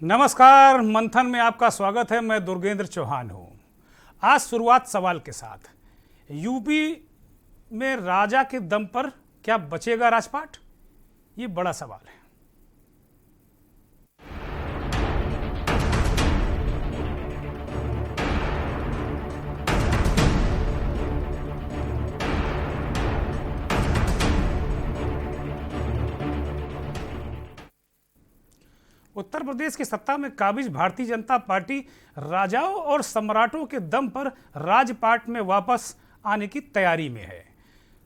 नमस्कार, मंथन में आपका स्वागत है। मैं दुर्गेंद्र चौहान हूँ। आज शुरुआत सवाल के साथ। यूपी में राजा के दम पर क्या बचेगा राजपाट? ये बड़ा सवाल है। उत्तर प्रदेश की सत्ता में काबिज भारतीय जनता पार्टी राजाओं और सम्राटों के दम पर राजपाट में वापस आने की तैयारी में है।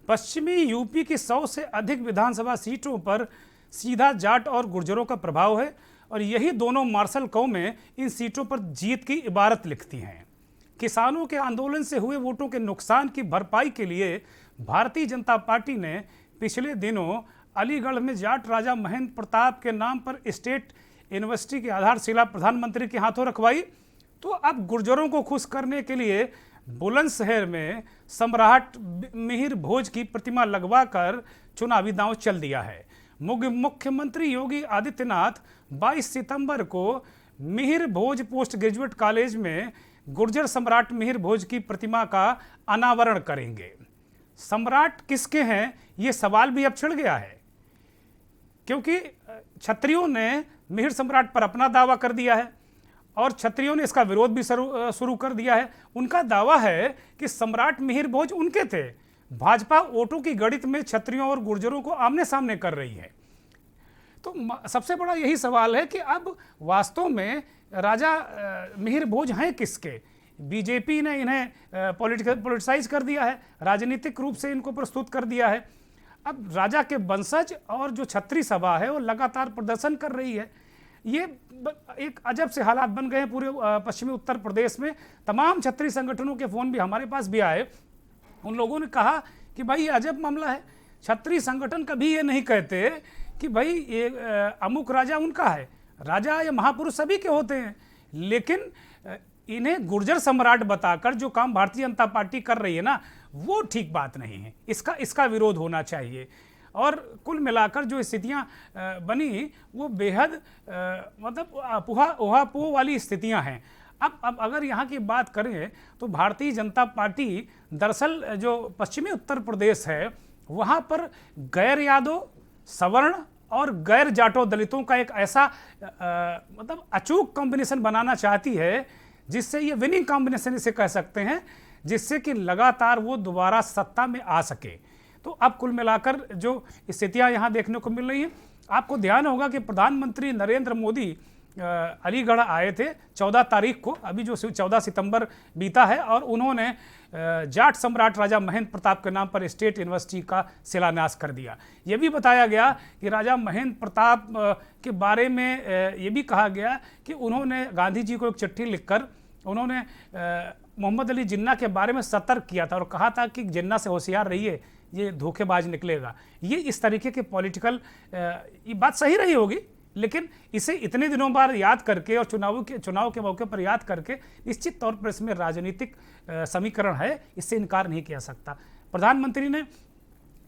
पश्चिमी यूपी की 100 से अधिक विधानसभा सीटों पर सीधा जाट और गुर्जरों का प्रभाव है और यही दोनों मार्शल कौमें इन सीटों पर जीत की इबारत लिखती हैं। किसानों के आंदोलन से हुए वोटों के नुकसान की भरपाई के लिए भारतीय जनता पार्टी ने पिछले दिनों अलीगढ़ में जाट राजा महेंद्र प्रताप के नाम पर स्टेट यूनिवर्सिटी की आधारशिला प्रधानमंत्री के हाथों रखवाई। तो अब गुर्जरों को खुश करने के लिए बुलंदशहर में सम्राट मिहिर भोज की प्रतिमा लगवाकर चुनावी दांव चल दिया है। मुख्यमंत्री योगी आदित्यनाथ 22 सितंबर को मिहिर भोज पोस्ट ग्रेजुएट कॉलेज में गुर्जर सम्राट मिहिर भोज की प्रतिमा का अनावरण करेंगे। सम्राट किसके हैं, ये सवाल भी अब छिड़ गया है, क्योंकि क्षत्रियों ने मिहिर सम्राट पर अपना दावा कर दिया है और क्षत्रियों ने इसका विरोध भी शुरू कर दिया है। उनका दावा है कि सम्राट मिहिर भोज उनके थे। भाजपा वोटों की गणित में क्षत्रियों और गुर्जरों को आमने सामने कर रही है। तो सबसे बड़ा यही सवाल है कि अब वास्तव में राजा मिहिर भोज हैं किसके? बीजेपी ने इन्हें पॉलिटिसाइज कर दिया है, राजनीतिक रूप से इनको प्रस्तुत कर दिया है। अब राजा के वंशज और जो क्षत्रिय सभा है वो लगातार प्रदर्शन कर रही है। ये एक अजब से हालात बन गए हैं पूरे पश्चिमी उत्तर प्रदेश में। तमाम क्षत्रिय संगठनों के फ़ोन भी हमारे पास भी आए। उन लोगों ने कहा कि भाई ये अजब मामला है। क्षत्रिय संगठन कभी ये नहीं कहते कि भाई ये अमुक राजा उनका है। राजा या महापुरुष सभी के होते हैं, लेकिन इन्हें गुर्जर सम्राट बताकर जो काम भारतीय जनता पार्टी कर रही है ना, वो ठीक बात नहीं है। इसका विरोध होना चाहिए। और कुल मिलाकर जो स्थितियां बनी वो बेहद मतलब उहापोह वाली स्थितियां हैं। अब अगर यहाँ की बात करें तो भारतीय जनता पार्टी दरअसल जो पश्चिमी उत्तर प्रदेश है वहाँ पर गैर यादव, सवर्ण और गैर जाटो दलितों का एक ऐसा मतलब अचूक कॉम्बिनेशन बनाना चाहती है जिससे ये विनिंग कॉम्बिनेशन इसे कह सकते हैं, जिससे कि लगातार वो दोबारा सत्ता में आ सके। तो अब कुल मिलाकर जो स्थितियां यहाँ देखने को मिल रही हैं, आपको ध्यान होगा कि प्रधानमंत्री नरेंद्र मोदी अलीगढ़ आए थे 14 तारीख को, अभी जो 14 सितंबर बीता है, और उन्होंने जाट सम्राट राजा महेंद्र प्रताप के नाम पर स्टेट यूनिवर्सिटी का शिलान्यास कर दिया। ये भी बताया गया कि राजा महेंद्र प्रताप के बारे में ये भी कहा गया कि उन्होंने गांधी जी को एक चिट्ठी लिखकर उन्होंने मोहम्मद अली जिन्ना के बारे में सतर्क किया था और कहा था कि जिन्ना से होशियार रहिए, ये धोखेबाज निकलेगा। ये इस तरीके के पॉलिटिकल ये बात सही रही होगी, लेकिन इसे इतने दिनों बाद याद करके और चुनाव के मौके पर याद करके निश्चित तौर पर इसमें राजनीतिक समीकरण है, इससे इनकार नहीं किया सकता। प्रधानमंत्री ने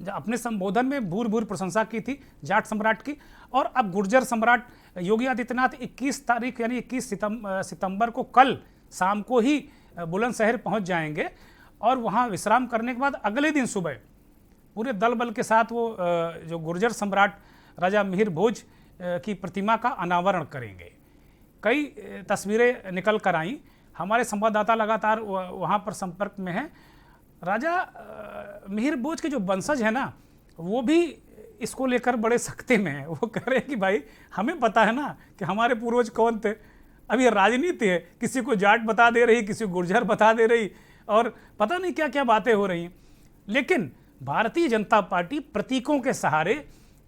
अपने संबोधन में भूर प्रशंसा की थी जाट सम्राट की, और अब गुर्जर सम्राट योगी आदित्यनाथ 21 तारीख यानी 21 सितंबर को कल शाम को ही बुलंदशहर पहुंच जाएंगे और वहां विश्राम करने के बाद अगले दिन सुबह पूरे दल बल के साथ वो जो गुर्जर सम्राट राजा मिहिर भोज की प्रतिमा का अनावरण करेंगे। कई तस्वीरें निकल कर आई, हमारे संवाददाता लगातार वहाँ पर संपर्क में हैं। राजा मिहिर भोज के जो वंशज हैं ना, वो भी इसको लेकर बड़े सख्ते में हैं। वो कह रहे हैं कि भाई हमें पता है ना कि हमारे पूर्वज कौन थे। अब ये राजनीति है, किसी को जाट बता दे रही, किसी को गुर्जर बता दे रही, और पता नहीं क्या क्या बातें हो रही हैं। लेकिन भारतीय जनता पार्टी प्रतीकों के सहारे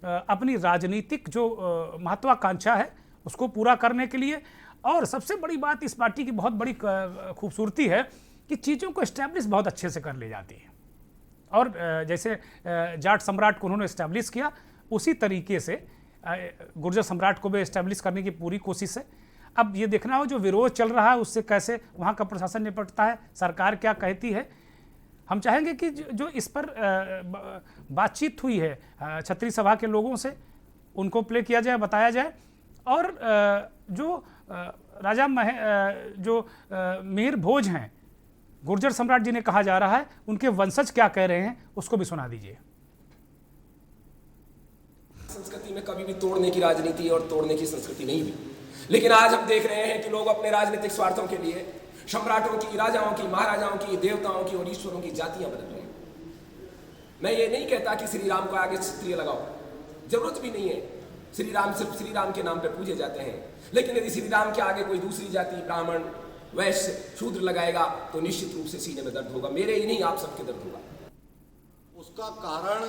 अपनी राजनीतिक जो महत्वाकांक्षा है उसको पूरा करने के लिए, और सबसे बड़ी बात इस पार्टी की बहुत बड़ी खूबसूरती है कि चीज़ों को इस्टेब्लिश बहुत अच्छे से कर ले जाती है। और जैसे जाट सम्राट को उन्होंने इस्टेब्लिश किया, उसी तरीके से गुर्जर सम्राट को भी इस्टेब्लिश करने की पूरी कोशिश है। अब ये देखना हो जो विरोध चल रहा है उससे कैसे वहाँ का प्रशासन निपटता है, सरकार क्या कहती है। हम चाहेंगे कि जो इस पर बातचीत हुई है क्षत्रिय सभा के लोगों से, उनको प्ले किया जाए, बताया जाए, और जो राजा मिहिर भोज हैं, गुर्जर सम्राट जिन्हें कहा जा रहा है, उनके वंशज क्या कह रहे हैं उसको भी सुना दीजिए। संस्कृति में कभी भी तोड़ने की राजनीति और तोड़ने की संस्कृति नहीं हुई, लेकिन आज हम देख रहे हैं कि लोग अपने राजनीतिक स्वार्थों के लिए सम्राटों की, राजाओं की, महाराजाओं की, देवताओं की और ईश्वरों की जातियां बदल रहे हैं। मैं ये नहीं कहता कि श्री राम को आगे क्षत्रिय लगाओ, जरूरत भी नहीं है। श्री राम सिर्फ श्री राम के नाम पे पूजे जाते हैं, लेकिन यदि श्री राम के आगे कोई दूसरी जाति, ब्राह्मण, वैश्य, शूद्र लगाएगा तो निश्चित रूप से सीने में दर्द होगा। मेरे ही नहीं, आप सबके दर्द होगा। उसका कारण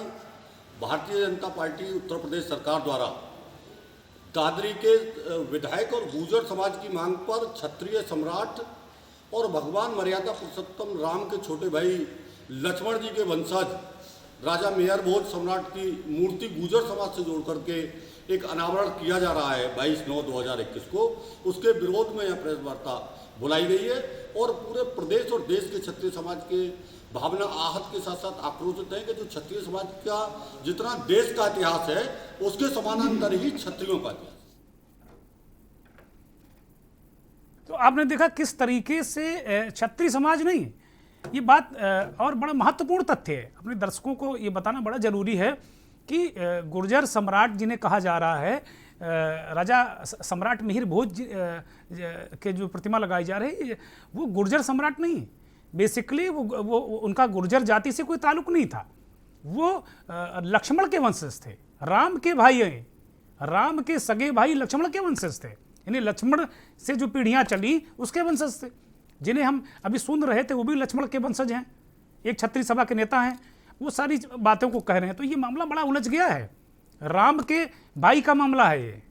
भारतीय जनता पार्टी उत्तर प्रदेश सरकार द्वारा दादरी के विधायक और गुर्जर समाज की मांग पर क्षत्रिय सम्राट और भगवान मर्यादा पुरुषोत्तम राम के छोटे भाई लक्ष्मण जी के वंशज राजा मिहिर भोज सम्राट की मूर्ति गुर्जर समाज से जोड़ करके एक अनावरण किया जा रहा है 22/9/2021 को। उसके विरोध में यह प्रेस वार्ता बुलाई गई है और पूरे प्रदेश और देश के क्षत्रिय समाज के भावना आहत के साथ साथ आक्रोशित है कि जो क्षत्रिय समाज का जितना देश का इतिहास है उसके समानांतर ही क्षत्रियों का इतिहास। तो आपने देखा किस तरीके से क्षत्रिय समाज नहीं, ये बात और बड़ा महत्वपूर्ण तथ्य है, अपने दर्शकों को ये बताना बड़ा जरूरी है कि गुर्जर सम्राट जिन्हें कहा जा रहा है, राजा सम्राट मिहिर भोज के जो प्रतिमा लगाई जा रही है, वो गुर्जर सम्राट नहीं। बेसिकली वो उनका गुर्जर जाति से कोई ताल्लुक नहीं था, वो लक्ष्मण के वंशज थे, राम के भाई हैं, राम के सगे भाई लक्ष्मण के वंशज थे। यानी लक्ष्मण से जो पीढ़ियां चली उसके वंशज थे। जिन्हें हम अभी सुन रहे थे वो भी लक्ष्मण के वंशज हैं, एक क्षत्रिय सभा के नेता हैं, वो सारी बातों को कह रहे हैं। तो ये मामला बड़ा उलझ गया है, राम के भाई का मामला है ये।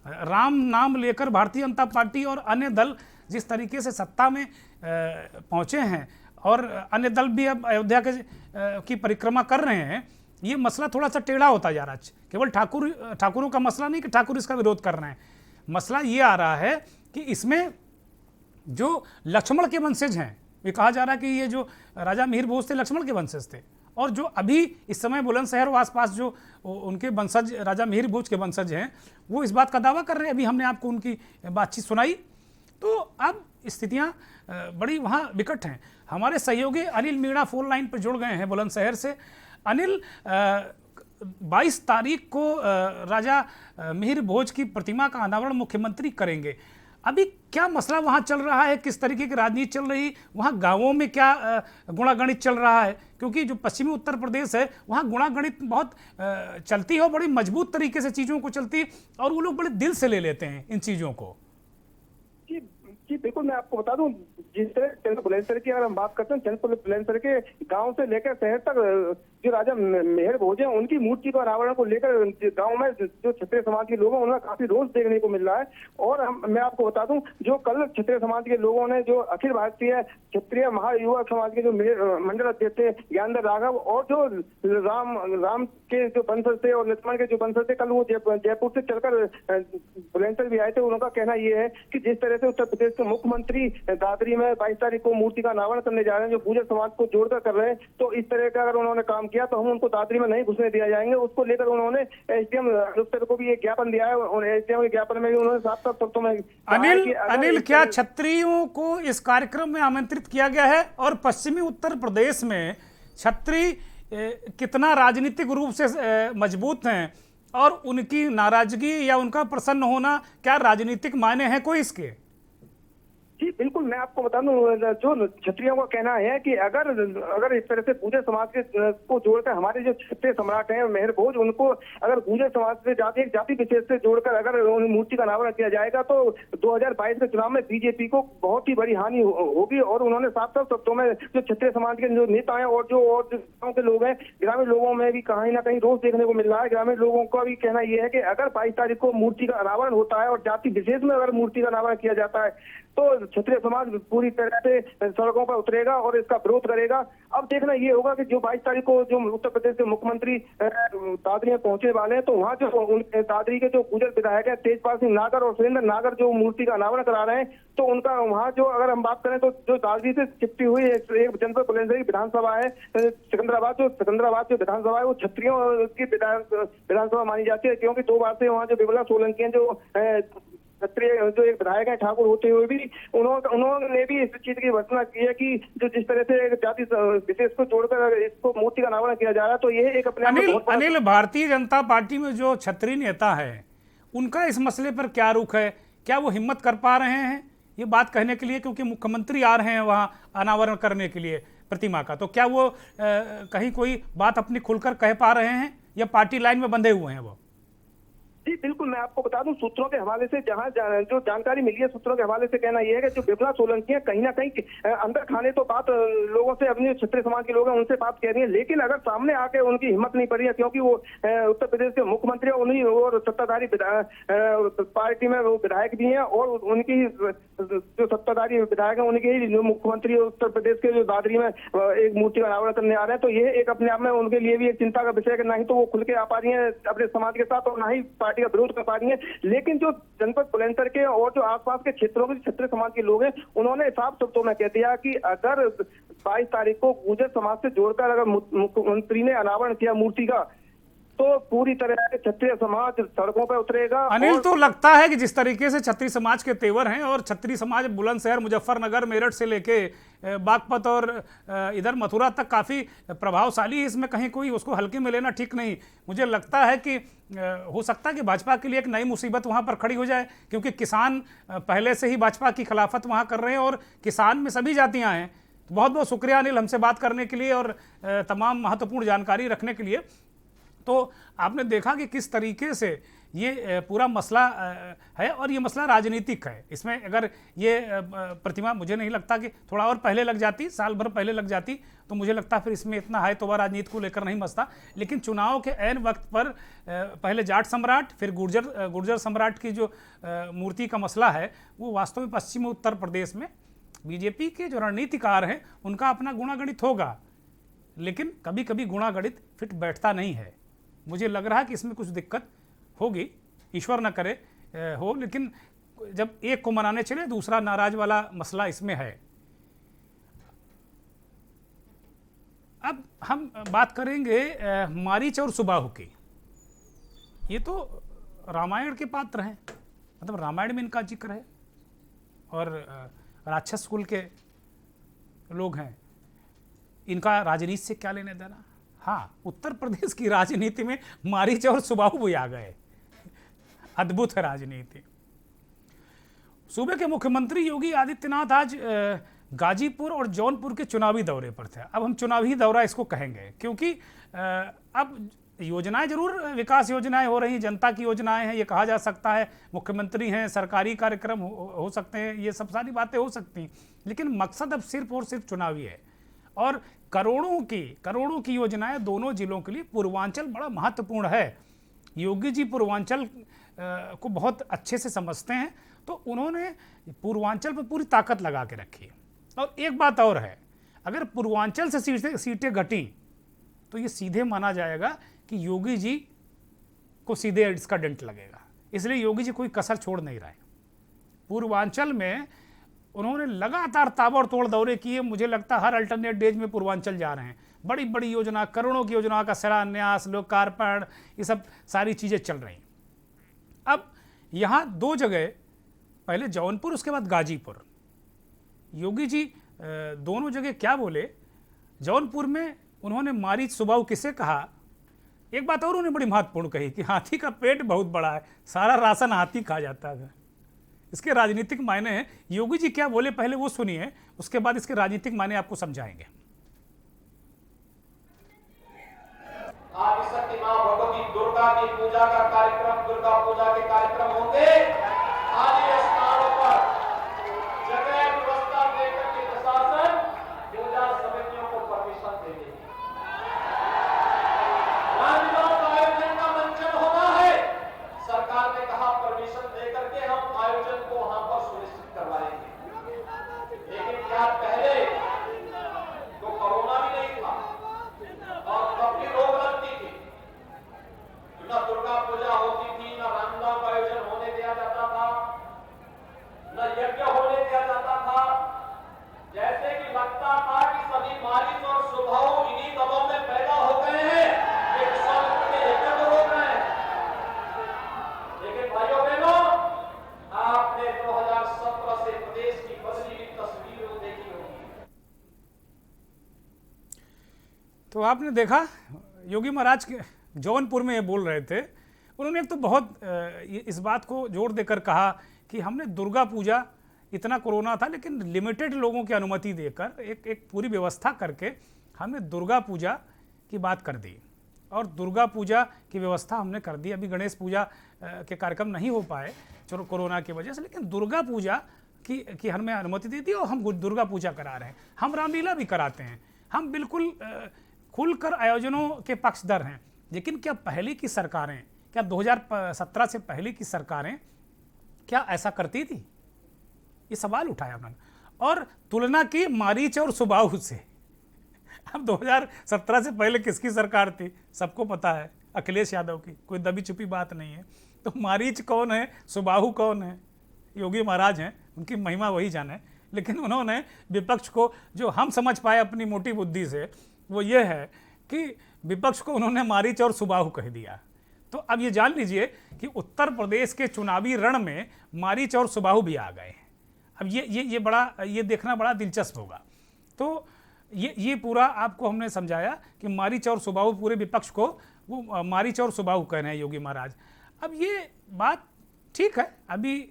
राम नाम लेकर भारतीय जनता पार्टी और अन्य दल जिस तरीके से सत्ता में पहुंचे हैं और अन्य दल भी अब अयोध्या की परिक्रमा कर रहे हैं, ये मसला थोड़ा सा टेढ़ा होता जा रहा है। केवल ठाकुरों का मसला नहीं कि ठाकुर इसका विरोध कर रहे हैं, मसला ये आ रहा है कि इसमें जो लक्ष्मण के वंशज हैं, ये कहा जा रहा है कि ये जो राजा मिहिर भोज थे लक्ष्मण के वंशज थे, और जो अभी इस समय बुलंदशहर और आसपास जो उनके वंशज राजा मिहिर भोज के वंशज हैं वो इस बात का दावा कर रहे हैं। अभी हमने आपको उनकी बातचीत सुनाई। तो अब स्थितियां बड़ी वहाँ विकट हैं। हमारे सहयोगी अनिल मीणा फोन लाइन पर जुड़ गए हैं बुलंदशहर से। अनिल, 22 तारीख को राजा मिहिर भोज की प्रतिमा का अनावरण मुख्यमंत्री करेंगे। अभी क्या मसला वहाँ चल रहा है, किस तरीके की राजनीति चल रही, वहाँ गांवों में क्या गुणागणित चल रहा है? क्योंकि जो पश्चिमी उत्तर प्रदेश है वहाँ गुणागणित बहुत चलती है और बड़ी मजबूत तरीके से चीज़ों को चलती है और वो लोग बड़े दिल से ले लेते हैं इन चीज़ों को। जी बिल्कुल, मैं आपको बता दूं, जिस तरह बुलंदशहर की अगर हम बात करते हैं, जनपद बुलंदशहर के गांव से लेकर शहर तक जो राजा मिहिर भोज हैं उनकी मूर्ति को अनावरण को लेकर गांव में जो क्षत्रिय समाज के लोग हैं उनका काफी रोष देखने को मिल रहा है। और मैं आपको बता दूं, जो कल क्षत्रिय समाज के लोगों ने जो अखिल भारतीय क्षत्रिय महायुवा समाज के जो मंडल अध्यक्ष थे ज्ञानधर राघव और जो राम के जो वंशज थे और लक्ष्मण के जो वंशज थे, कल वो जयपुर से चलकर बुलंदशहर भी आए थे। उनका कहना यह है कि जिस तरह से उत्तर प्रदेश के मुख्यमंत्री दादरी में 22 तारीख को मूर्ति का अनावरण करने जा रहे हैं जो गुर्जर समाज को जोड़कर कर रहे हैं, तो इस तरह का अगर उन्होंने काम किया तो हम उनको दादरी में नहीं घुसने दिया जाएंगे। उसको लेकर उन्होंने एसडीएम अनुप को भी एक ज्ञापन दिया है और एसडीएम के ज्ञापन में भी उन्होंने साफ शब्दों में अनिल, क्या क्षत्रियों को इस कार्यक्रम में आमंत्रित किया गया है? और पश्चिमी उत्तर प्रदेश में क्षत्रिय कितना राजनीतिक रूप से मजबूत हैं और उनकी नाराजगी या उनका प्रसन्न होना क्या राजनीतिक मायने हैं कोई इसके? जी बिल्कुल, मैं आपको बता दूं, जो क्षत्रियों का कहना है कि अगर इस तरह से गुर्जर समाज के को जोड़कर हमारे जो क्षत्रिय सम्राट हैं मिहिर भोज, उनको अगर गुर्जर समाज से जाति विशेष से जोड़कर अगर मूर्ति का अनावरण किया जाएगा तो 2022 के चुनाव में बीजेपी को बहुत ही बड़ी हानि होगी। और उन्होंने साफ शब्दों में जो क्षत्रिय समाज के जो नेता हैं और जो गाँव के लोग हैं, ग्रामीण लोगों में भी कहीं ना कहीं रोष देखने को मिल रहा है। ग्रामीण लोगों का भी कहना यह है कि अगर 22 तारीख को मूर्ति का अनावरण होता है और जाति विशेष में अगर मूर्ति का अनावरण किया जाता है तो क्षत्रिय समाज पूरी तरह से सड़कों पर उतरेगा और इसका विरोध करेगा। अब देखना ये होगा कि जो 22 तारीख को जो उत्तर प्रदेश के मुख्यमंत्री दादरी में पहुंचने वाले हैं, तो वहाँ जो दादरी के जो गुर्जर विधायक है तेजपाल सिंह नागर और सुरेंद्र नागर जो मूर्ति का अनावरण करा रहे हैं, तो उनका वहाँ जो अगर हम बात करें तो जो दादरी से चिपटी हुई एक जनपद बुलंदशहर विधानसभा है सिकंदराबाद जो विधानसभा है वो क्षत्रियों की विधानसभा मानी जाती है, क्योंकि 2 बार से वहाँ जो विमला सोलंकी जो क्षत्रिय जो एक विधायक है ठाकुर होते हुए भी उन्होंने भी इस चीज की भर्त्सना की है कि जो जिस तरह से एक जाति विशेष को जोड़कर इसको मूर्ति का अनावरण किया जा रहा है, तो ये एक अपने अनिल, भारतीय जनता पार्टी में जो क्षत्रिय नेता है उनका इस मसले पर क्या रुख है? क्या वो हिम्मत कर पा रहे हैं ये बात कहने के लिए, क्योंकि मुख्यमंत्री आ रहे हैं वहाँ अनावरण करने के लिए प्रतिमा का, तो क्या वो कहीं कोई बात अपनी खुलकर कह पा रहे हैं या पार्टी लाइन में बंधे हुए हैं वो? जी बिल्कुल, मैं आपको बता दूं सूत्रों के हवाले से जहां जो जानकारी मिली है सूत्रों के हवाले से कहना यह है कि जो विमला सोलंकी है कहीं ना कहीं अंदर खाने तो बात लोगों से अपने क्षत्रिय समाज के लोग हैं उनसे बात कह रही है, लेकिन अगर सामने आके उनकी हिम्मत नहीं पड़ी है, क्योंकि वो उत्तर प्रदेश के मुख्यमंत्री उन्हीं और सत्ताधारी पार्टी में वो विधायक भी हैं और उनकी जो सत्ताधारी विधायक है उनके ही मुख्यमंत्री उत्तर प्रदेश के जो दादरी में एक मूर्ति का अनावरण करने आ रहे हैं, तो ये एक अपने आप में उनके लिए भी एक चिंता का विषय है कि ना ही तो वो खुल के आ पा रही है अपने समाज के साथ और ना ही पार्टी का विरोध कर पा रही है। लेकिन जो जनपद बुलंदशहर के और जो आसपास के क्षेत्रों के क्षत्रिय समाज के लोग हैं उन्होंने साफ शब्दों में कह दिया कि अगर 22 तारीख को गुर्जर समाज से जोड़कर अगर मुख्यमंत्री ने अनावरण किया मूर्ति का, तो पूरी तरह से क्षत्रिय समाज सड़कों पर उतरेगा। अनिल, तो लगता है कि जिस तरीके से क्षत्रिय समाज के तेवर हैं और क्षत्रिय समाज बुलंदशहर, मुजफ्फरनगर, मेरठ से लेके बागपत और इधर मथुरा तक काफ़ी प्रभावशाली है, इसमें कहीं कोई उसको हल्के में लेना ठीक नहीं। मुझे लगता है कि हो सकता है कि भाजपा के लिए एक नई मुसीबत वहाँ पर खड़ी हो जाए, क्योंकि किसान पहले से ही भाजपा की खिलाफत वहाँ कर रहे हैं और किसान में सभी जातियाँ हैं। तो बहुत बहुत शुक्रिया अनिल हमसे बात करने के लिए और तमाम महत्वपूर्ण जानकारी रखने के लिए। तो आपने देखा कि किस तरीके से ये पूरा मसला है और ये मसला राजनीतिक है। इसमें अगर ये प्रतिमा मुझे नहीं लगता कि थोड़ा और पहले लग जाती, साल भर पहले लग जाती, तो मुझे लगता फिर इसमें इतना है तो वह राजनीति को लेकर नहीं मसता। लेकिन चुनाव के ऐन वक्त पर पहले जाट सम्राट फिर गुर्जर सम्राट की जो मूर्ति का मसला है वो वास्तव में पश्चिमी उत्तर प्रदेश में बीजेपी के जो रणनीतिकार हैं उनका अपना गुणागणित होगा, लेकिन कभी कभी गुणागणित फिट बैठता नहीं है। मुझे लग रहा है कि इसमें कुछ दिक्कत होगी, ईश्वर न करे हो, लेकिन जब एक को मनाने चले दूसरा नाराज वाला मसला इसमें है। अब हम बात करेंगे मारीच और सुबाहु की। ये तो रामायण के पात्र हैं, मतलब रामायण में इनका जिक्र है और राक्षस कुल के लोग हैं, इनका राजनीति से क्या लेने देना। हाँ, उत्तर प्रदेश की राजनीति में मारीच और सुबाहु भी आ गए। अद्भुत है राजनीति। सूबे के मुख्यमंत्री योगी आदित्यनाथ आज गाजीपुर और जौनपुर के चुनावी दौरे पर थे। अब हम चुनावी दौरा इसको कहेंगे क्योंकि अब योजनाएं जरूर विकास योजनाएं हो रही, जनता की योजनाएं हैं, ये कहा जा सकता है, मुख्यमंत्री हैं, सरकारी कार्यक्रम हो सकते हैं, ये सब सारी बातें हो सकती, लेकिन मकसद अब सिर्फ और सिर्फ चुनावी है। और करोड़ों की योजनाएं दोनों जिलों के लिए। पूर्वांचल बड़ा महत्वपूर्ण है। योगी जी पूर्वांचल को बहुत अच्छे से समझते हैं, तो उन्होंने पूर्वांचल पर पूरी ताकत लगा के रखी है। और एक बात और है, अगर पूर्वांचल से सीटें घटी तो ये सीधे माना जाएगा कि योगी जी को सीधे इसका डेंट लगेगा। इसलिए योगी जी कोई कसर छोड़ नहीं रहे। पूर्वांचल में उन्होंने लगातार ताबड़तोड़ दौरे किए। मुझे लगता है हर अल्टरनेट डेज में पूर्वांचल जा रहे हैं। बड़ी बड़ी योजना, करोड़ों की योजना का शिलान्यास, लोकार्पण, ये सब सारी चीज़ें चल रही। अब यहाँ 2 जगह, पहले जौनपुर उसके बाद गाजीपुर, योगी जी दोनों जगह क्या बोले। जौनपुर में उन्होंने मारीच सुबाहु किसे कहा। एक बात और उन्होंने बड़ी महत्वपूर्ण कही कि हाथी का पेट बहुत बड़ा है, सारा राशन हाथी खा जाता है। इसके राजनीतिक मायने हैं। योगी जी क्या बोले पहले वो सुनिए, उसके बाद इसके राजनीतिक मायने आपको समझाएंगे। आज शक्ति मां भगवती दुर्गा की पूजा का कार्यक्रम, दुर्गा पूजा के कार्यक्रम होंगे। आज ये स्थानों पर जगह व्यवस्था देकर के प्रशासन पूजा समितियों को परमिशन दे देगी। रामलीलाओं का आयोजन का मंचन होना है, सरकार ने कहा परमिशन देकर के हम आयोजन को वहां पर सुनिश्चित करवाएंगे। तो आपने देखा योगी महाराज के जौनपुर में ये बोल रहे थे, उन्होंने एक तो बहुत इस बात को जोर देकर कहा कि हमने दुर्गा पूजा, इतना कोरोना था लेकिन लिमिटेड लोगों की अनुमति देकर एक पूरी व्यवस्था करके हमने दुर्गा पूजा की बात कर दी और दुर्गा पूजा की व्यवस्था हमने कर दी। अभी गणेश पूजा के कार्यक्रम नहीं हो पाए चलो कोरोना की वजह से, लेकिन दुर्गा पूजा की हमें अनुमति दी थी और हम दुर्गा पूजा करा रहे हैं। हम रामलीला भी कराते हैं, हम बिल्कुल खुलकर आयोजनों के पक्षधर हैं। लेकिन क्या पहले की सरकारें, क्या 2017 से पहले की सरकारें क्या ऐसा करती थी? ये सवाल उठाया उन्होंने और तुलना की मारीच और सुबाहु से। अब 2017 से पहले किसकी सरकार थी सबको पता है, अखिलेश यादव की, कोई दबी छुपी बात नहीं है। तो मारीच कौन है, सुबाहु कौन है? योगी महाराज हैं, उनकी महिमा वही जाने। लेकिन उन्होंने विपक्ष को, जो हम समझ पाए अपनी मोटी बुद्धि से, वो ये है कि विपक्ष को उन्होंने मारीच और सुबाहु कह दिया। तो अब ये जान लीजिए कि उत्तर प्रदेश के चुनावी रण में मारीच और सुबाहु भी आ गए हैं। अब ये देखना बड़ा दिलचस्प होगा। तो ये पूरा आपको हमने समझाया कि मारीच और सुबाहु, पूरे विपक्ष को वो मारीच और सुबाहु कह रहे हैं योगी महाराज। अब ये बात ठीक है, अभी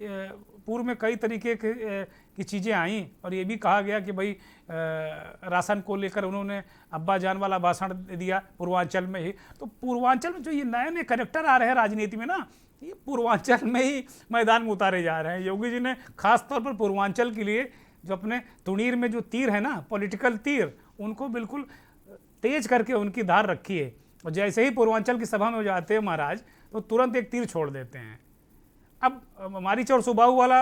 पूर्व में कई तरीके की चीज़ें आई और ये भी कहा गया कि भाई राशन को लेकर उन्होंने अब्बा जान वाला भाषण दिया पूर्वांचल में ही। तो पूर्वांचल में जो ये नए नए करेक्टर आ रहे हैं राजनीति में ना, ये पूर्वांचल में ही मैदान में उतारे जा रहे हैं। योगी जी ने खास तौर पर पूर्वांचल के लिए जो अपने तुणीर में जो तीर है ना, पॉलिटिकल तीर, उनको बिल्कुल तेज करके उनकी धार रखी है। और जैसे ही पूर्वांचल की सभा में जाते हैं महाराज तो तुरंत एक तीर छोड़ देते हैं। अब मारीच और सुबाहु वाला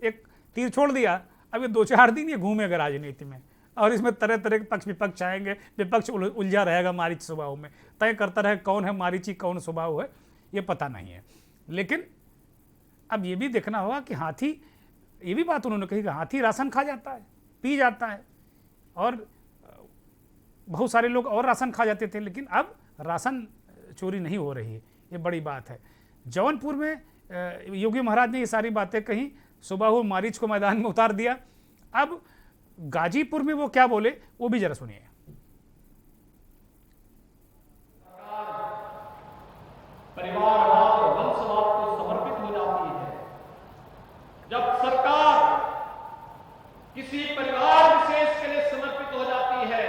एक तीर छोड़ दिया, अब ये 2-4 दिन ये घूमेगा राजनीति में और इसमें तरह तरह के पक्ष विपक्ष आएंगे, विपक्ष उलझा रहेगा मारीच सुबाहु में, तय करता रहे कौन है मारीची कौन सुबाहु है, ये पता नहीं है। लेकिन अब ये भी देखना होगा कि हाथी, ये भी बात उन्होंने कही कि हाथी राशन खा जाता है, पी जाता है, और बहुत सारे लोग और राशन खा जाते थे, लेकिन अब राशन चोरी नहीं हो रही है, ये बड़ी बात है। जौनपुर में योगी महाराज ने ये सारी बातें कही, सुबाहु मारीच को मैदान में उतार दिया। अब गाजीपुर में वो क्या बोले वो भी जरा सुनिए। परिवारवाद और वंशवाद को समर्पित हो जाती है। जब सरकार किसी परिवार विशेष के लिए समर्पित हो जाती है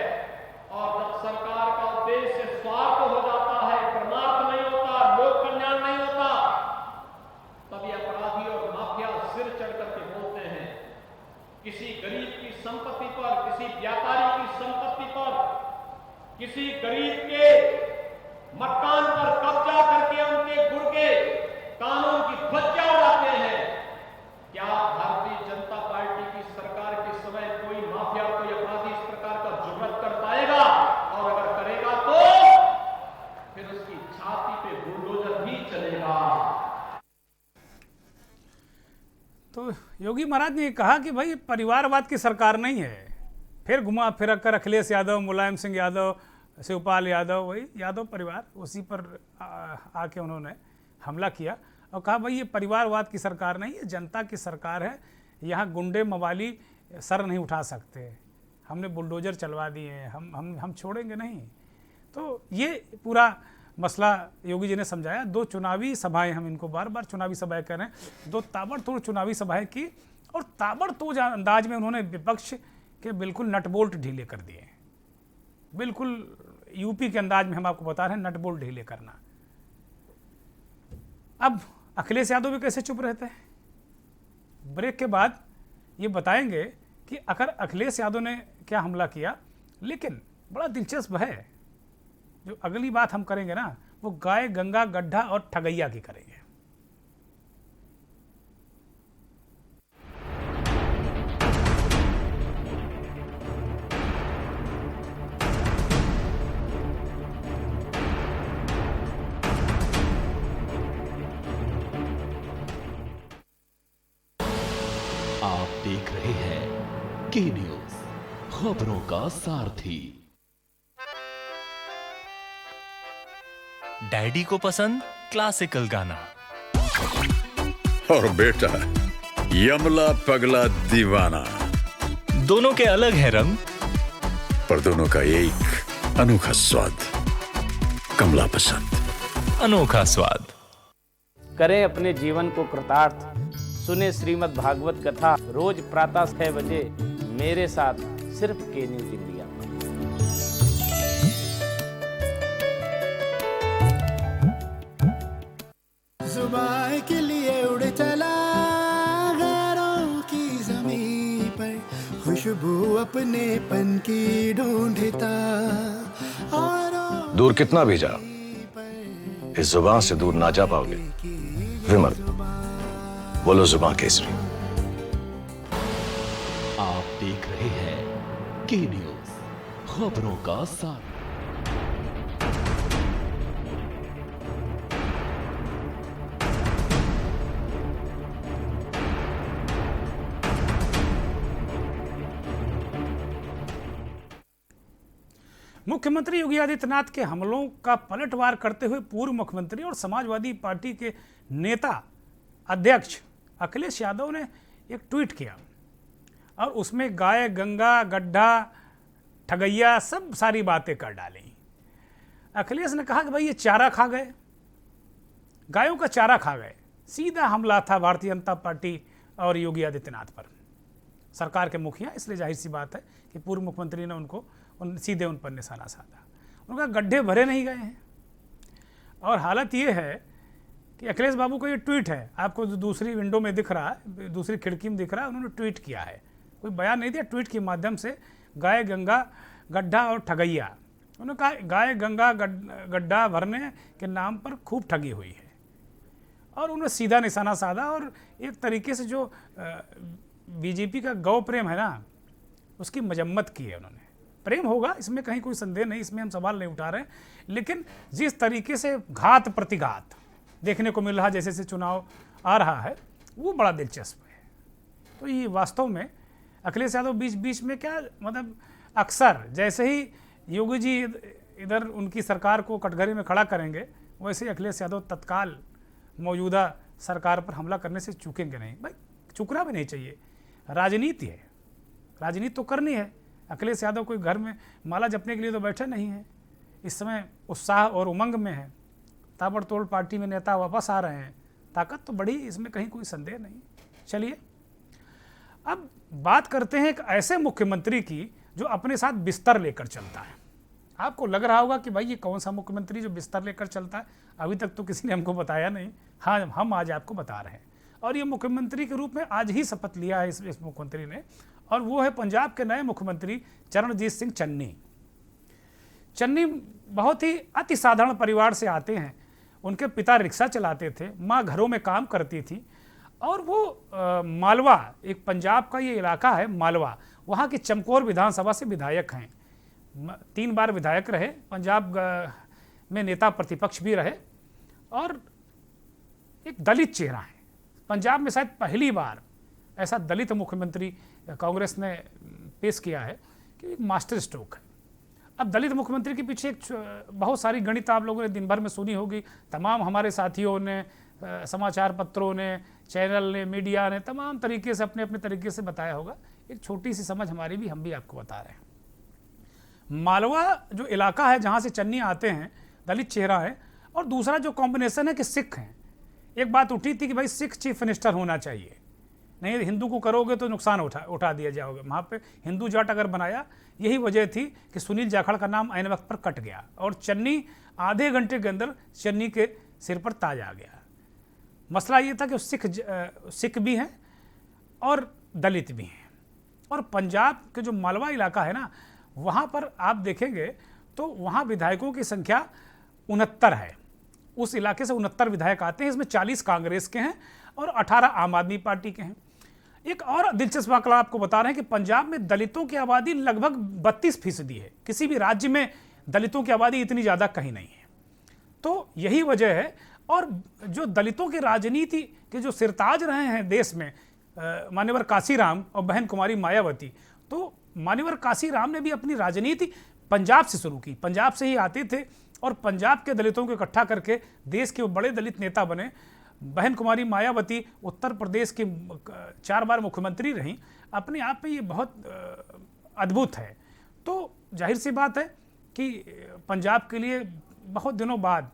और जब सरकार का उद्देश्य स्वार्थ हो जाता है, परमार्थ नहीं होता, लोक कल्याण नहीं होता, तभी अपराधी और माफिया सिर चढ़ करके बोलते हैं। किसी गरीब की संपत्ति पर, किसी व्यापारी की संपत्ति पर, किसी गरीब के मकान पर कब्जा करके उनके गुर्गे कानून की ध्वजा उड़ाते हैं। क्या भारतीय जनता पार्टी की सरकार के समय कोई माफिया, कोई अपराधी इस प्रकार का जुर्रत कर पाएगा? और अगर करेगा तो फिर उसकी छाती पे बुलडोजर भी चलेगा। तो योगी महाराज ने कहा कि भाई परिवारवाद की सरकार नहीं है। फिर घुमा फिर कर अखिलेश यादव, मुलायम सिंह यादव, शिवपाल यादव, वही यादव परिवार, उसी पर आके उन्होंने हमला किया और कहा भाई ये परिवारवाद की सरकार नहीं है, जनता की सरकार है, यहाँ गुंडे मवाली सर नहीं उठा सकते, हमने बुलडोजर चलवा दिए हैं, हम छोड़ेंगे नहीं। तो ये पूरा मसला योगी जी ने समझाया। 2 चुनावी सभाएं, हम इनको बार बार चुनावी सभाएं कह रहे हैं, 2 ताबड़तोड़ चुनावी सभाएं की और ताबड़तोड़ अंदाज में उन्होंने विपक्ष के बिल्कुल नट बोल्ट ढीले कर दिए। बिल्कुल यूपी के अंदाज में हम आपको बता रहे हैं, नट बोल्ट ढीले करना। अब अखिलेश यादव भी कैसे चुप रहते हैं? ब्रेक के बाद ये बताएंगे कि अगर अखिलेश यादव ने क्या हमला किया। लेकिन बड़ा दिलचस्प है, जो अगली बात हम करेंगे ना, वो गाय गंगा गड्ढा और ठगैया की करेंगे। आप देख रहे हैं के न्यूज, खबरों का सारथी। डैडी को पसंद क्लासिकल गाना और बेटा यमला पगला दीवाना। दोनों के अलग है रंग, पर दोनों का एक अनोखा स्वाद, कमला पसंद। अनोखा स्वाद। करें अपने जीवन को कृतार्थ, सुने श्रीमद् भागवत कथा रोज प्रातः 6 बजे मेरे साथ सिर्फ के न्यूज इंडिया पर। जुबान के लिए उड़ चला गैरों की ज़मीं पर, खुशबू अपने पन की ढूंढता। दूर कितना भी जा, इस जुबान से दूर ना जा पाओगे। विमल, बोलो जुबान केसरी। आप देख रहे हैं के न्यूज, खबरों का साथ। मुख्यमंत्री योगी आदित्यनाथ के हमलों का पलटवार करते हुए पूर्व मुख्यमंत्री और समाजवादी पार्टी के नेता अध्यक्ष अखिलेश यादव ने एक ट्वीट किया और उसमें गाय, गंगा, गड्ढा, ठगैया सब सारी बातें कर डाली। अखिलेश ने कहा कि भाई ये चारा खा गए, गायों का चारा खा गए। सीधा हमला था भारतीय जनता पार्टी और योगी आदित्यनाथ पर, सरकार के मुखिया, इसलिए जाहिर सी बात है कि पूर्व मुख्यमंत्री ने सीधे उन पर निशाना साधा। उनका गड्ढे भरे नहीं गए हैं। और हालत ये है कि अखिलेश बाबू का ये ट्वीट है, आपको जो दूसरी विंडो में दिख रहा है, दूसरी खिड़की में दिख रहा है, उन्होंने ट्वीट किया है, कोई बयान नहीं दिया, ट्वीट के माध्यम से गाय, गंगा, गड्ढा और ठगैया। उन्होंने कहा गाय, गंगा, गड्ढा भरने के नाम पर खूब ठगी हुई है। और उन्होंने सीधा निशाना साधा और एक तरीके से जो बीजेपी का गौ प्रेम है ना, उसकी मजम्मत की है उन्होंने। प्रेम होगा, इसमें कहीं कोई संदेह नहीं, इसमें हम सवाल नहीं उठा रहे, लेकिन जिस तरीके से घात प्रतिघात देखने को मिल रहा जैसे से चुनाव आ रहा है, वो बड़ा दिलचस्प है। तो ये वास्तव में अखिलेश यादव बीच बीच में क्या मतलब अक्सर जैसे ही योगी जी इधर उनकी सरकार को कटघरे में खड़ा करेंगे, वैसे ही अखिलेश यादव तत्काल मौजूदा सरकार पर हमला करने से चूकेंगे नहीं। भाई चूकना भी नहीं चाहिए, राजनीति है, राजनीति तो करनी है। अखिलेश यादव कोई घर में माला जपने के लिए तो बैठे नहीं हैं, इस समय उत्साह और उमंग में है, ताबड़तोड़ पार्टी में नेता वापस आ रहे हैं, ताकत तो बढ़ी, इसमें कहीं कोई संदेह नहीं। चलिए अब बात करते हैं एक ऐसे मुख्यमंत्री की जो अपने साथ बिस्तर लेकर चलता है। आपको लग रहा होगा कि भाई ये कौन सा मुख्यमंत्री जो बिस्तर लेकर चलता है, अभी तक तो किसी ने हमको बताया नहीं। हाँ, हम आज आपको बता रहे हैं। और ये मुख्यमंत्री के रूप में आज ही शपथ लिया है इस मुख्यमंत्री ने, और वो है पंजाब के नए मुख्यमंत्री चरणजीत सिंह चन्नी। चन्नी बहुत ही अति साधारण परिवार से आते हैं। उनके पिता रिक्शा चलाते थे, माँ घरों में काम करती थी, और वो मालवा, एक पंजाब का ये इलाका है मालवा, वहाँ की चमकौर विधानसभा से विधायक हैं। 3 बार विधायक रहे, पंजाब में नेता प्रतिपक्ष भी रहे, और एक दलित चेहरा है। पंजाब में शायद पहली बार ऐसा दलित मुख्यमंत्री कांग्रेस ने पेश किया है कि एक मास्टर स्ट्रोक है। अब दलित मुख्यमंत्री के पीछे बहुत सारी गणित आप लोगों ने दिन भर में सुनी होगी, तमाम हमारे साथियों ने, समाचार पत्रों ने, चैनल ने, मीडिया ने तमाम तरीके से अपने अपने तरीके से बताया होगा। एक छोटी सी समझ हमारी भी, हम भी आपको बता रहे हैं। मालवा जो इलाका है जहाँ से चन्नी आते हैं, दलित चेहरा है, और दूसरा जो कॉम्बिनेशन है कि सिख हैं। एक बात उठी थी कि भाई सिख चीफ मिनिस्टर होना चाहिए, नहीं हिंदू को करोगे तो नुकसान उठा दिया जाओगे। वहाँ पे हिंदू जाट अगर बनाया, यही वजह थी कि सुनील जाखड़ का नाम ऐन वक्त पर कट गया, और चन्नी आधे घंटे के अंदर चन्नी के सिर पर ताज आ गया। मसला ये था कि सिख भी हैं और दलित भी हैं। और पंजाब के जो मालवा इलाका है ना, वहाँ पर आप देखेंगे तो वहाँ विधायकों की संख्या 69 है। उस इलाके से 69 विधायक आते हैं, इसमें 40 कांग्रेस के हैं और 18 आम आदमी पार्टी के हैं। एक और दिलचस्प आंकड़ा आपको बता रहे हैं कि पंजाब में दलितों की आबादी लगभग 32% है। किसी भी राज्य में दलितों की आबादी इतनी ज़्यादा कहीं नहीं है। तो यही वजह है। और जो दलितों की राजनीति के जो सिरताज रहे हैं देश में, मान्यवर काशीराम और बहन कुमारी मायावती, तो मान्यवर काशीराम ने भी अपनी राजनीति पंजाब से शुरू की। पंजाब से ही आते थे और पंजाब के दलितों को इकट्ठा करके देश के वो बड़े दलित नेता बने। बहन कुमारी मायावती उत्तर प्रदेश की 4 बार मुख्यमंत्री रहीं। अपने आप में ये बहुत अद्भुत है। तो जाहिर सी बात है कि पंजाब के लिए बहुत दिनों बाद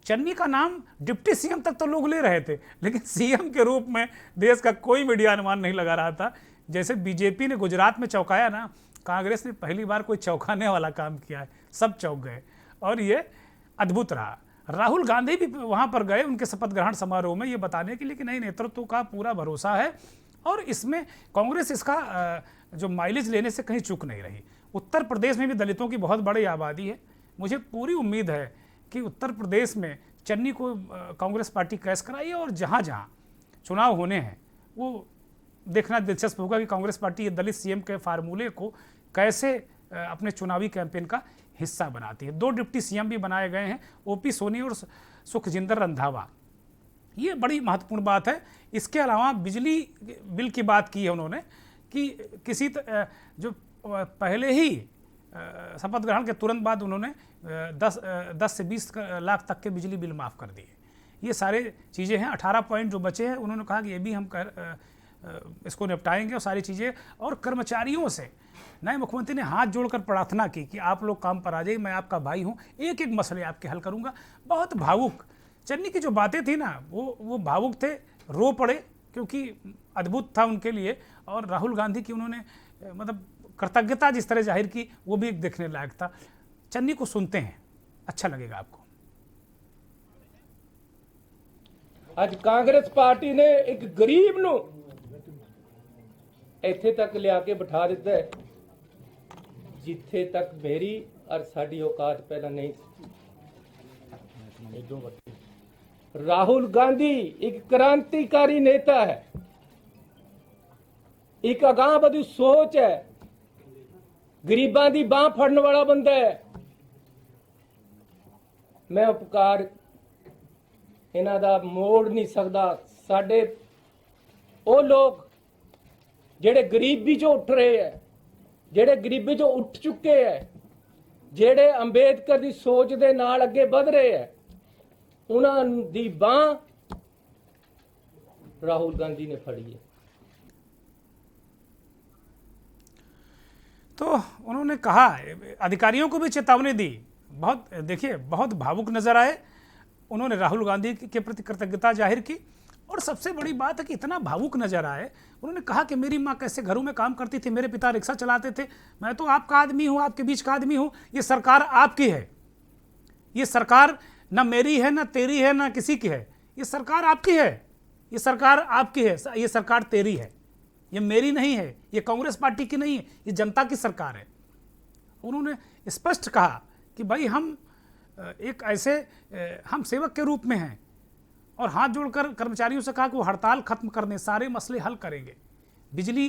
चन्नी का नाम डिप्टी सीएम तक तो लोग ले रहे थे, लेकिन सीएम के रूप में देश का कोई मीडिया अनुमान नहीं लगा रहा था। जैसे बीजेपी ने गुजरात में चौंकाया ना, कांग्रेस ने पहली बार कोई चौंकाने वाला काम किया है, सब चौंक गए और ये अद्भुत रहा। राहुल गांधी भी वहाँ पर गए उनके शपथ ग्रहण समारोह में, ये बताने के लिए कि नहीं, नेतृत्व का पूरा भरोसा है और इसमें कांग्रेस इसका जो माइलेज लेने से कहीं चूक नहीं रही। उत्तर प्रदेश में भी दलितों की बहुत बड़ी आबादी है। मुझे पूरी उम्मीद है कि उत्तर प्रदेश में चन्नी को कांग्रेस पार्टी कैश कराई और जहाँ जहाँ चुनाव होने हैं वो देखना दिलचस्प होगा कि कांग्रेस पार्टी ये दलित सीएम के फार्मूले को कैसे अपने चुनावी कैंपेन का हिस्सा बनाती है। 2 डिप्टी सीएम भी बनाए गए हैं, ओपी सोनी और सुखजिंदर रंधावा, ये बड़ी महत्वपूर्ण बात है। इसके अलावा बिजली बिल की बात की है उन्होंने कि किसी जो पहले ही शपथ ग्रहण के तुरंत बाद उन्होंने 10 से 20 लाख तक के बिजली बिल माफ़ कर दिए। ये सारे चीज़ें हैं। 18 पॉइंट जो बचे हैं उन्होंने कहा कि ये भी हम इसको निपटाएंगे और सारी चीज़ें। और कर्मचारियों से नए मुख्यमंत्री ने हाथ जोड़कर प्रार्थना की कि आप लोग काम पर आ जाइए, मैं आपका भाई हूँ, एक एक मसले आपके हल करूँगा। बहुत भावुक चन्नी की जो बातें थी ना, वो भावुक थे, रो पड़े क्योंकि अद्भुत था उनके लिए। और राहुल गांधी की उन्होंने मतलब कृतज्ञता जिस तरह जाहिर की, वो भी एक देखने लायक था। चन्नी को सुनते हैं, अच्छा लगेगा आपको। आज कांग्रेस पार्टी ने एक गरीब नूं ਇੱਥੇ तक लिया के बिठा दिता है जिथे तक मेरी और साडी औकात पहला नहीं थी। राहुल गांधी एक क्रांतिकारी नेता है, एक अगांह बधी सोच है, गरीबां दी बांह फड़न वाला बंदा है। मैं उपकार इन्हां दा मोड़ नहीं सकदा। साडे ਉਹ लोग ਜਿਹੜੇ ਗਰੀਬੀ ਚੋਂ ਉੱਠ ਰਹੇ ਹੈ, ਜਿਹੜੇ ਗਰੀਬੀ ਚੋਂ ਉੱਠ ਚੁੱਕੇ ਹੈ, ਜਿਹੜੇ ਅੰਬੇਦਕਰ ਦੀ ਸੋਚ ਦੇ ਨਾਲ ਅੱਗੇ ਵਧ ਰਹੇ ਹੈ, ਉਹਨਾਂ ਦੀ ਬਾਂਹ ਰਾਹੁਲ गांधी ने फड़ी है। तो उन्होंने कहा, अधिकारियों को भी चेतावनी दी। बहुत देखिए, बहुत भावुक नजर आए। उन्होंने राहुल गांधी के प्रति कृतज्ञता जाहिर की और सबसे बड़ी बात है कि इतना भावुक नजर आए। उन्होंने कहा कि मेरी माँ कैसे घरों में काम करती थी, मेरे पिता रिक्शा चलाते थे, मैं तो आपका आदमी हूँ, आपके बीच का आदमी हूँ। ये सरकार आपकी है, ये सरकार न मेरी है, न तेरी है, न किसी की है। ये सरकार आपकी है, ये सरकार आपकी है, ये सरकार तेरी है, ये मेरी नहीं है, ये कांग्रेस पार्टी की नहीं है, ये जनता की सरकार है। उन्होंने स्पष्ट कहा कि भाई हम एक ऐसे हम सेवक के रूप में हैं और हाथ जोड़कर कर्मचारियों से कहा कि वो हड़ताल खत्म कर दें, सारे मसले हल करेंगे। बिजली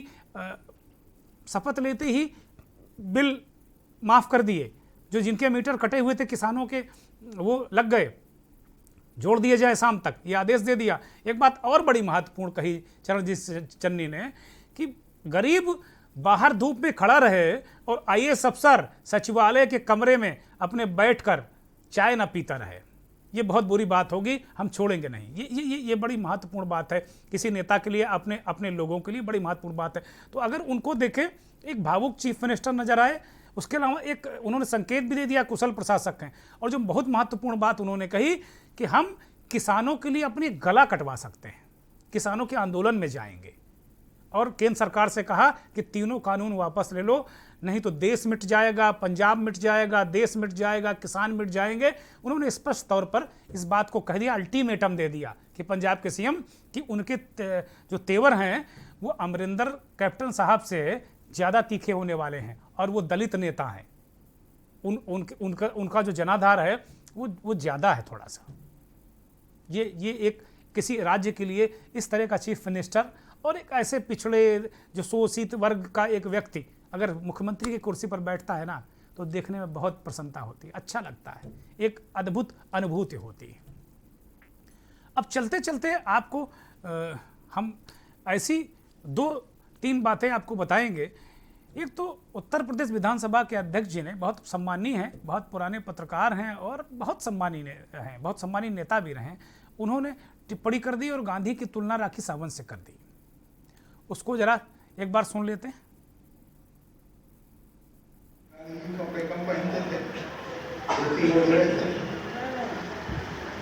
शपथ लेते ही बिल माफ़ कर दिए, जो जिनके मीटर कटे हुए थे किसानों के वो लग गए, जोड़ दिए जाए शाम तक, ये आदेश दे दिया। एक बात और बड़ी महत्वपूर्ण कही चरणजीत चन्नी ने कि गरीब बाहर धूप में खड़ा रहे और आईएएस अफसर सचिवालय के कमरे में अपने बैठकर चाय ना पीता रहे। ये बहुत बुरी बात होगी, हम छोड़ेंगे नहीं। ये बड़ी महत्वपूर्ण बात है किसी नेता के लिए, अपने लोगों के लिए बड़ी महत्वपूर्ण बात है। तो अगर उनको देखें, एक भावुक चीफ मिनिस्टर नजर आए। उसके अलावा एक उन्होंने संकेत भी दे दिया कुशल प्रशासक हैं। और जो बहुत महत्वपूर्ण बात उन्होंने कही कि हम किसानों के लिए अपनी गला कटवा सकते हैं, किसानों के आंदोलन में जाएंगे। और केंद्र सरकार से कहा कि तीनों कानून वापस ले लो, नहीं तो देश मिट जाएगा, पंजाब मिट जाएगा, देश मिट जाएगा, किसान मिट जाएंगे। उन्होंने स्पष्ट तौर पर इस बात को कह दिया, अल्टीमेटम दे दिया कि पंजाब के सीएम कि उनके जो तेवर हैं वो अमरिंदर कैप्टन साहब से ज़्यादा तीखे होने वाले हैं और वो दलित नेता हैं। उनका जो जनाधार है वो ज़्यादा है थोड़ा सा। ये एक किसी राज्य के लिए इस तरह का चीफ मिनिस्टर और एक ऐसे पिछड़े जो शोषित वर्ग का एक व्यक्ति अगर मुख्यमंत्री की कुर्सी पर बैठता है ना, तो देखने में बहुत प्रसन्नता होती है, अच्छा लगता है, एक अद्भुत अनुभूति होती है। अब चलते चलते आपको हम ऐसी 2-3 बातें आपको बताएंगे। एक तो उत्तर प्रदेश विधानसभा के अध्यक्ष जी ने, बहुत सम्मानीय हैं, बहुत पुराने पत्रकार हैं और बहुत सम्मानीय हैं, बहुत सम्मानीय नेता भी रहे, उन्होंने टिप्पणी कर दी और गांधी की तुलना राखी सावंत से कर दी। उसको जरा एक बार सुन लेते हैं। धोती ओढ़ रहे थे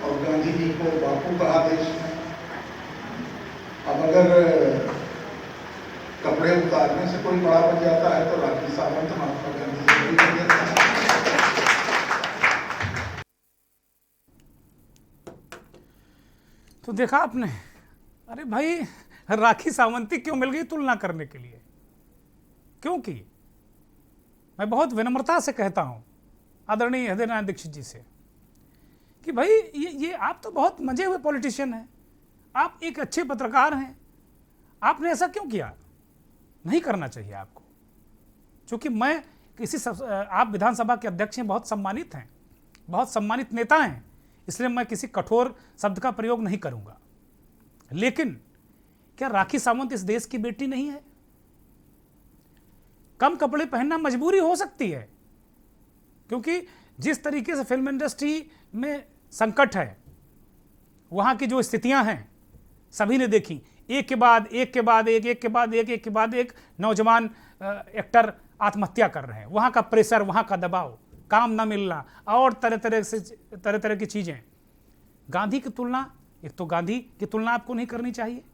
और गांधी जी को बापू कहा देश में। अब अगर कपड़े उतारने से कोई बड़ा बन जाता है तो राखी सावंत महात्मा गांधी जी भी बन जाता है। तो देखा आपने, अरे भाई राखी सावंती क्यों मिल गई तुलना करने के लिए? क्योंकि मैं बहुत विनम्रता से कहता हूं आदरणीय हृदय नारायण दीक्षित जी से कि भाई ये आप तो बहुत मजे हुए पॉलिटिशियन हैं, आप एक अच्छे पत्रकार हैं, आपने ऐसा क्यों किया? नहीं करना चाहिए आपको। क्योंकि मैं आप विधानसभा के अध्यक्ष हैं, बहुत सम्मानित हैं, बहुत सम्मानित नेता हैं, इसलिए मैं किसी कठोर शब्द का प्रयोग नहीं करूंगा। लेकिन क्या राखी सावंत इस देश की बेटी नहीं है? कम कपड़े पहनना मजबूरी हो सकती है, क्योंकि जिस तरीके से फिल्म इंडस्ट्री में संकट है, वहां की जो स्थितियां हैं सभी ने देखी, एक के बाद एक नौजवान एक्टर आत्महत्या कर रहे हैं, वहां का प्रेशर, वहां का दबाव, काम ना मिलना और तरह तरह की चीजें। गांधी की तुलना, एक तो गांधी की तुलना आपको नहीं करनी चाहिए,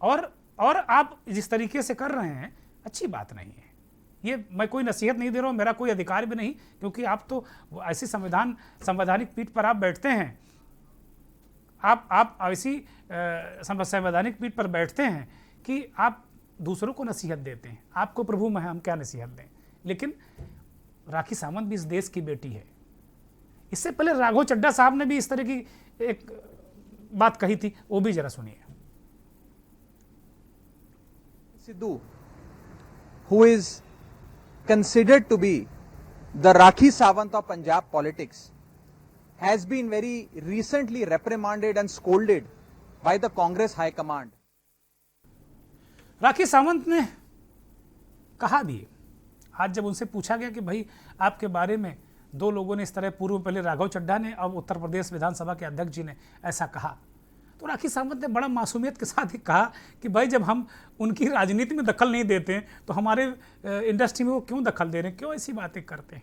और आप जिस तरीके से कर रहे हैं अच्छी बात नहीं है। ये मैं कोई नसीहत नहीं दे रहा हूं, मेरा कोई अधिकार भी नहीं, क्योंकि आप तो ऐसी संवैधानिक पीठ पर आप बैठते हैं, आप ऐसी संवैधानिक पीठ पर बैठते हैं कि आप दूसरों को नसीहत देते हैं। आपको प्रभु में हम क्या नसीहत दें? लेकिन राखी सावंत भी इस देश की बेटी है। इससे पहले राघव चड्ढा साहब ने भी इस तरह की एक बात कही थी, वो भी जरा सुनिए। Sidhu, who is considered to be the Rakhi Sawant of Punjab politics, has been very recently reprimanded and scolded by the Congress High Command. Rakhi Sawant ने कहा भी, आज जब उनसे पूछा गया कि भाई आपके बारे में दो लोगों ने इस तरह, पूर्व पहले राघव चड्ढा ने, अब उत्तर प्रदेश विधानसभा के अध्यक्ष जी ने ऐसा कहा, तो राखी सावंत ने बड़ा मासूमियत के साथ ही कहा कि भाई जब हम उनकी राजनीति में दखल नहीं देते हैं तो हमारे इंडस्ट्री में वो क्यों दखल दे रहे हैं, क्यों ऐसी बातें करते हैं।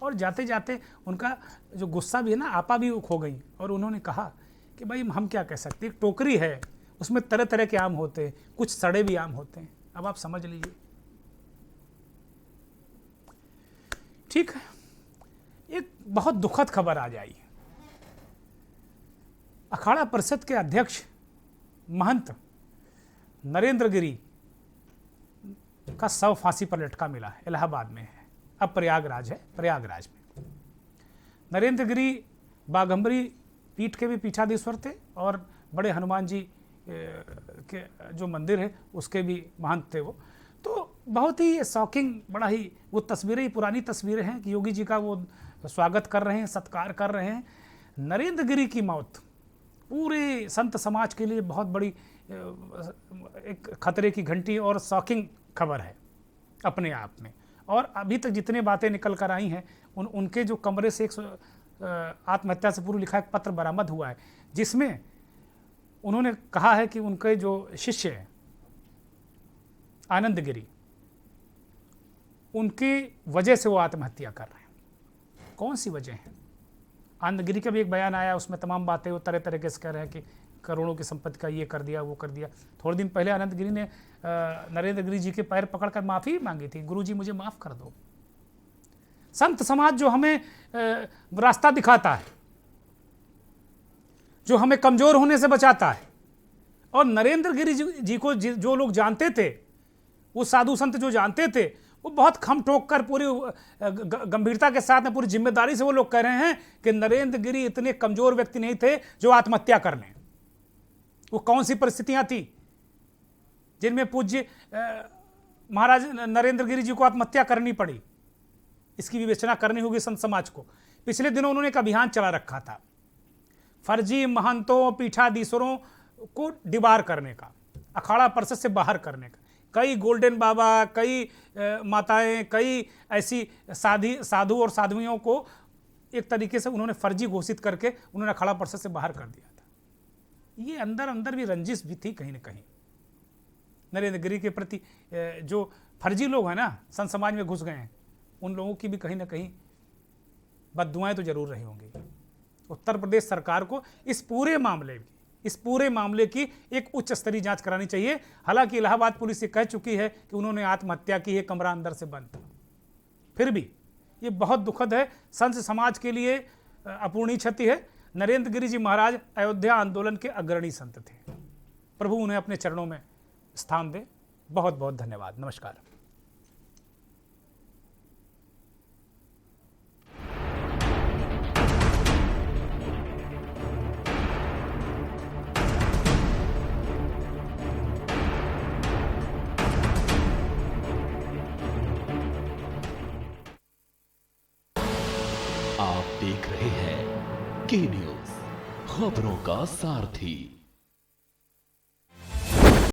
और जाते जाते उनका जो गुस्सा भी है ना, आपा भी खो गई, और उन्होंने कहा कि भाई हम क्या कह सकते हैं, एक टोकरी है, उसमें तरह तरह के आम होते हैं, कुछ सड़े भी आम होते हैं, अब आप समझ लीजिए। ठीक है, एक बहुत दुखद खबर आ जाई। अखाड़ा परिषद के अध्यक्ष महंत नरेंद्र गिरी का शव फांसी पर लटका मिला है, इलाहाबाद में है, अब प्रयागराज है, प्रयागराज में। नरेंद्र गिरी बाघंबरी पीठ के भी पीठाधीश्वर थे और बड़े हनुमान जी के जो मंदिर है उसके भी महंत थे वो। तो बहुत ही शॉकिंग, बड़ा ही, वो तस्वीरें ही पुरानी तस्वीरें हैं कि योगी जी का वो स्वागत कर रहे हैं, सत्कार कर रहे हैं। नरेंद्र गिरी की मौत पूरे संत समाज के लिए बहुत बड़ी एक खतरे की घंटी और शॉकिंग खबर है अपने आप में। और अभी तक जितने बातें निकल कर आई हैं, उनके जो कमरे से एक आत्महत्या से पूर्व लिखा एक पत्र बरामद हुआ है, जिसमें उन्होंने कहा है कि उनके जो शिष्य हैं आनंद गिरी, उनकी वजह से वो आत्महत्या कर रहे हैं। कौन सी वजह है? आनंद गिरी का भी एक बयान आया, उसमें तमाम बातें वो तरह तरह के कह रहे हैं कि करोड़ों की संपत्ति का ये कर दिया, वो कर दिया। थोड़े दिन पहले आनंद गिरी ने नरेंद्र गिरी जी के पैर पकड़कर माफ़ी मांगी थी, गुरुजी मुझे माफ़ कर दो। संत समाज जो हमें रास्ता दिखाता है, जो हमें कमज़ोर होने से बचाता है, और नरेंद्र गिरी जी को जो लोग जानते थे, वो साधु संत जो जानते थे, वो बहुत खम ठोक कर पूरी गंभीरता के साथ में, पूरी जिम्मेदारी से वो लोग कह रहे हैं कि नरेंद्र गिरी इतने कमज़ोर व्यक्ति नहीं थे जो आत्महत्या कर लें। वो कौन सी परिस्थितियां थी जिनमें पूज्य महाराज नरेंद्र गिरी जी को आत्महत्या करनी पड़ी? इसकी विवेचना करनी होगी संत समाज को। पिछले दिनों उन्होंने एक अभियान चला रखा था, फर्जी महंतों पीठाधीश्वरों को डिबार करने का, अखाड़ा परिषद से बाहर करने का। कई गोल्डन बाबा, कई माताएं, कई ऐसी साधु और साध्वियों को एक तरीके से उन्होंने फर्जी घोषित करके उन्होंने अखाड़ा परिषद से बाहर कर दिया था। ये अंदर अंदर भी रंजिश भी थी कहीं ना कहीं नरेंद्र गिरी के प्रति। जो फर्जी लोग हैं ना, संत समाज में घुस गए हैं, उन लोगों की भी कहीं ना कहीं बद्दुआएं तो जरूर रही होंगी। उत्तर प्रदेश सरकार को इस पूरे मामले की एक उच्च स्तरीय जांच करानी चाहिए। हालांकि इलाहाबाद पुलिस ये कह चुकी है कि उन्होंने आत्महत्या की है, कमरा अंदर से बंद था। फिर भी ये बहुत दुखद है, संत समाज के लिए अपूर्णीय क्षति है। नरेंद्र गिरि जी महाराज अयोध्या आंदोलन के अग्रणी संत थे। प्रभु उन्हें अपने चरणों में स्थान दे। बहुत बहुत धन्यवाद। नमस्कार। आप देख रहे हैं के न्यूज, खबरों का सारथी।